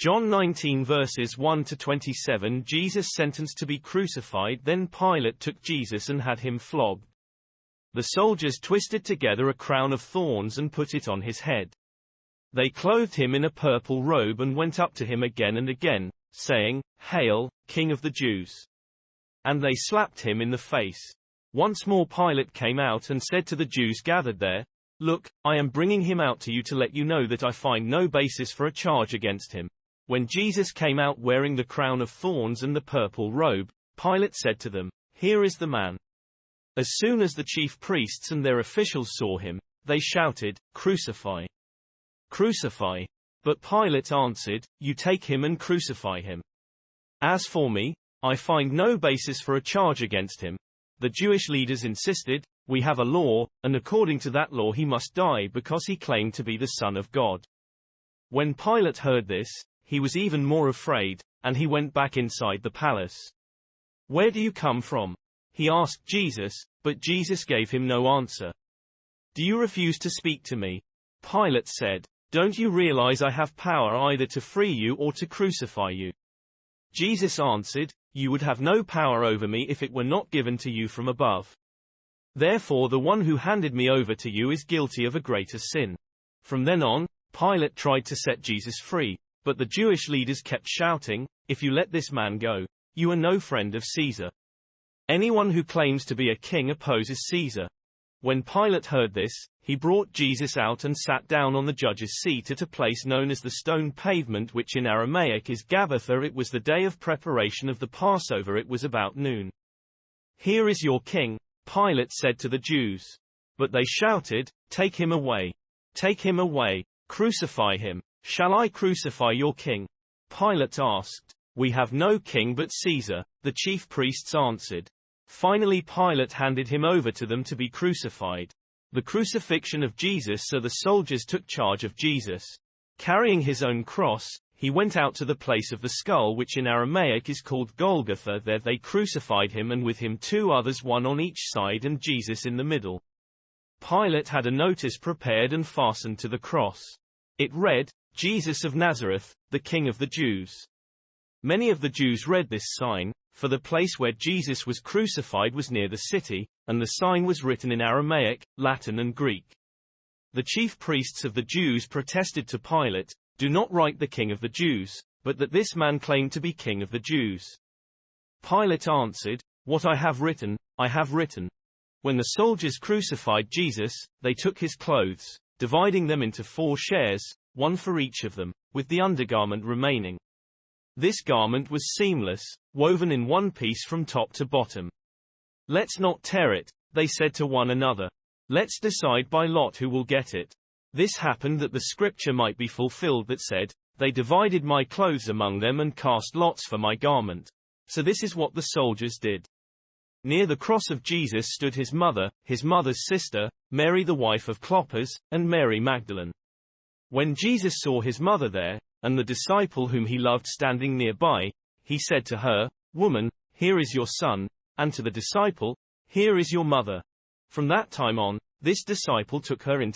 John 19 verses 1 to 27. Jesus sentenced to be crucified. Then Pilate took Jesus and had him flogged. The soldiers twisted together a crown of thorns and put it on his head. They clothed him in a purple robe and went up to him again and again, saying, "Hail, King of the Jews!" And they slapped him in the face. Once more Pilate came out and said to the Jews gathered there, "Look, I am bringing him out to you to let you know that I find no basis for a charge against him." When Jesus came out wearing the crown of thorns and the purple robe, Pilate said to them, "Here is the man." As soon as the chief priests and their officials saw him, they shouted, "Crucify! Crucify!" But Pilate answered, "You take him and crucify him. As for me, I find no basis for a charge against him." The Jewish leaders insisted, "We have a law, and according to that law he must die because he claimed to be the Son of God." When Pilate heard this, he was even more afraid, and he went back inside the palace. "Where do you come from?" he asked Jesus, but Jesus gave him no answer. "Do you refuse to speak to me?" Pilate said, "Don't you realize I have power either to free you or to crucify you?" Jesus answered, "You would have no power over me if it were not given to you from above. Therefore the one who handed me over to you is guilty of a greater sin." From then on, Pilate tried to set Jesus free, but the Jewish leaders kept shouting, "If you let this man go, you are no friend of Caesar. Anyone who claims to be a king opposes Caesar." When Pilate heard this, he brought Jesus out and sat down on the judge's seat at a place known as the stone pavement, which in Aramaic is Gabbatha. It was the day of preparation of the Passover. It was about noon. "Here is your king," Pilate said to the Jews. But they shouted, "Take him away! Take him away! Crucify him! Shall I crucify your king?" Pilate asked. "We have no king but Caesar," the chief priests answered. Finally Pilate handed him over to them to be crucified. The crucifixion of Jesus. So the soldiers took charge of Jesus. Carrying his own cross, he went out to the place of the skull, which in Aramaic is called Golgotha. There they crucified him, and with him two others, one on each side and Jesus in the middle. Pilate had a notice prepared and fastened to the cross. It read, "Jesus of Nazareth, the King of the Jews." Many of the Jews read this sign, for the place where Jesus was crucified was near the city, and the sign was written in Aramaic, Latin and Greek. The chief priests of the Jews protested to Pilate, "Do not write the King of the Jews, but that this man claimed to be King of the Jews." Pilate answered, "What I have written, I have written." When the soldiers crucified Jesus, they took his clothes, dividing them into 4 shares, one for each of them, with the undergarment remaining. This garment was seamless, woven in one piece from top to bottom. "Let's not tear it," they said to one another. "Let's decide by lot who will get it." This happened that the scripture might be fulfilled that said, "They divided my clothes among them and cast lots for my garment." So this is what the soldiers did. Near the cross of Jesus stood his mother's sister, Mary the wife of Clopas, and Mary Magdalene. When Jesus saw his mother there, and the disciple whom he loved standing nearby, he said to her, "Woman, here is your son," and to the disciple, "Here is your mother." From that time on, this disciple took her into